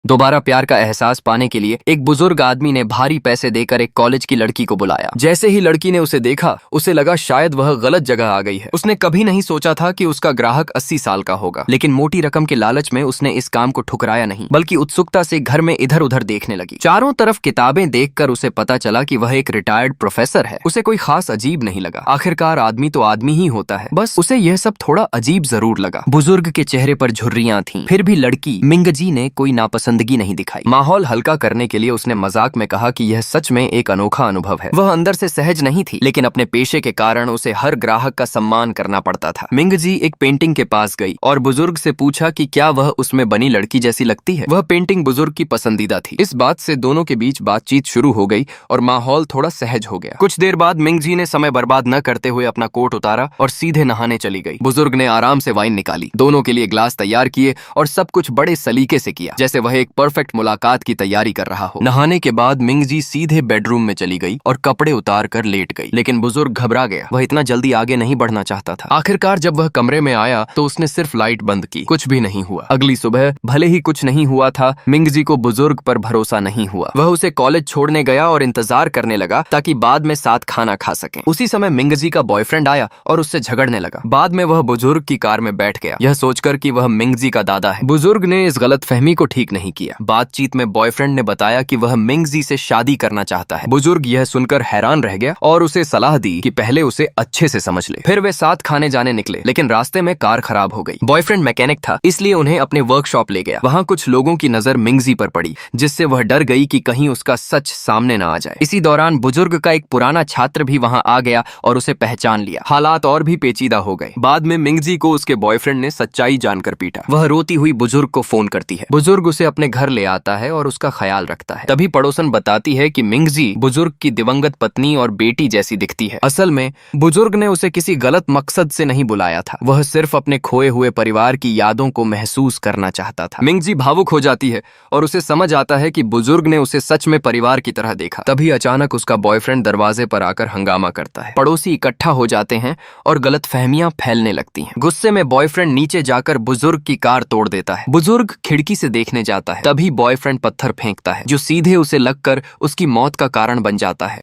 दोबारा प्यार का एहसास पाने के लिए एक बुजुर्ग आदमी ने भारी पैसे देकर एक कॉलेज की लड़की को बुलाया। जैसे ही लड़की ने उसे देखा, उसे लगा शायद वह गलत जगह आ गई है। उसने कभी नहीं सोचा था कि उसका ग्राहक 80 साल का होगा, लेकिन मोटी रकम के लालच में उसने इस काम को ठुकराया नहीं, बल्कि उत्सुकता से घर में इधर उधर देखने लगी। चारों तरफ किताबें देखकर उसे पता चला कि वह एक रिटायर्ड प्रोफेसर है। उसे कोई खास अजीब नहीं लगा। आखिरकार आदमी तो आदमी ही होता है। बस उसे यह सब थोड़ा अजीब जरूर लगा। बुजुर्ग के चेहरे पर झुर्रियां थीं, फिर भी लड़की मिंगजी ने कोई नापसंदगी नहीं दिखाई। माहौल हल्का करने के लिए उसने मजाक में कहा कि यह सच में एक अनोखा अनुभव है। वह अंदर से सहज नहीं थी, लेकिन अपने पेशे के कारण उसे हर ग्राहक का सम्मान करना पड़ता था। मिंगजी एक पेंटिंग के पास गई और बुजुर्ग से पूछा कि क्या वह उसमें बनी लड़की जैसी लगती है। वह पेंटिंग बुजुर्ग की पसंदीदा थी। इस बात से दोनों के बीच बातचीत शुरू हो गई और माहौल थोड़ा सहज हो गया। कुछ देर बाद मिंगजी ने समय बर्बाद न करते हुए अपना कोट उतारा और सीधे नहाने चली गई। बुजुर्ग ने आराम से वाइन निकाली, दोनों के लिए ग्लास तैयार किए और सब कुछ बड़े सलीके से किया, जैसे वह एक परफेक्ट मुलाकात की तैयारी कर रहा हो। नहाने के बाद मिंगजी सीधे बेडरूम में चली गई और कपड़े उतार कर लेट गई, लेकिन बुजुर्ग घबरा गया। वह इतना जल्दी आगे नहीं बढ़ना चाहता था। आखिरकार जब वह कमरे में आया तो उसने सिर्फ लाइट बंद की। कुछ भी नहीं हुआ। अगली सुबह भले ही कुछ नहीं हुआ था, मिंगजी को बुजुर्ग पर भरोसा नहीं हुआ। वह उसे कॉलेज छोड़ने गया और इंतजार करने लगा ताकि बाद में साथ खाना खा सकें। उसी समय मिंगजी का बॉयफ्रेंड आया और उससे झगड़ने लगा। बाद में वह बुजुर्ग की कार में बैठ गया, यह सोचकर कि वह मिंगजी का दादा है। बुजुर्ग ने इस गलतफहमी को ठीक नहीं किया। बातचीत में बॉयफ्रेंड ने बताया कि वह मिंगजी से शादी करना चाहता है। बुजुर्ग यह सुनकर हैरान रह गया और उसे सलाह दी कि पहले उसे अच्छे से समझ ले। फिर वे साथ खाने जाने निकले, लेकिन रास्ते में कार खराब हो गई। बॉयफ्रेंड मैकेनिक था, इसलिए उन्हें अपने वर्कशॉप ले गया। वहाँ कुछ लोगों की नजर मिंगजी पर पड़ी, जिससे वह डर गई कि कहीं उसका सच सामने न आ जाए। इसी दौरान बुजुर्ग का एक पुराना छात्र भी वहाँ आ गया और उसे पहचान लिया। हालात और भी पेचीदा हो गए। बाद में मिंगजी को उसके बॉयफ्रेंड ने सच्चाई जानकर पीटा। वह रोती हुई बुजुर्ग को फोन करती है। बुजुर्ग उसे अपने घर ले आता है और उसका ख्याल रखता है। तभी पड़ोसन बताती है कि मिंगजी बुजुर्ग की दिवंगत पत्नी और बेटी जैसी दिखती है। असल में बुजुर्ग ने उसे किसी गलत मकसद से नहीं बुलाया था। वह सिर्फ अपने खोए हुए परिवार की यादों को महसूस करना चाहता था। मिंगजी भावुक हो जाती है और उसे समझ आता है कि बुजुर्ग ने उसे सच में परिवार की तरह देखा। तभी अचानक उसका बॉयफ्रेंड दरवाजे पर आकर हंगामा करता है। पड़ोसी इकट्ठा हो जाते हैं और गलतफहमियां फैलने लगती हैं। गुस्से में बॉयफ्रेंड नीचे जाकर बुजुर्ग की कार तोड़ देता है। बुजुर्ग खिड़की से देखने जाता है, तभी बॉयफ्रेंड पत्थर फेंकता है, जो सीधे उसे लगकर उसकी मौत का कारण बन जाता है।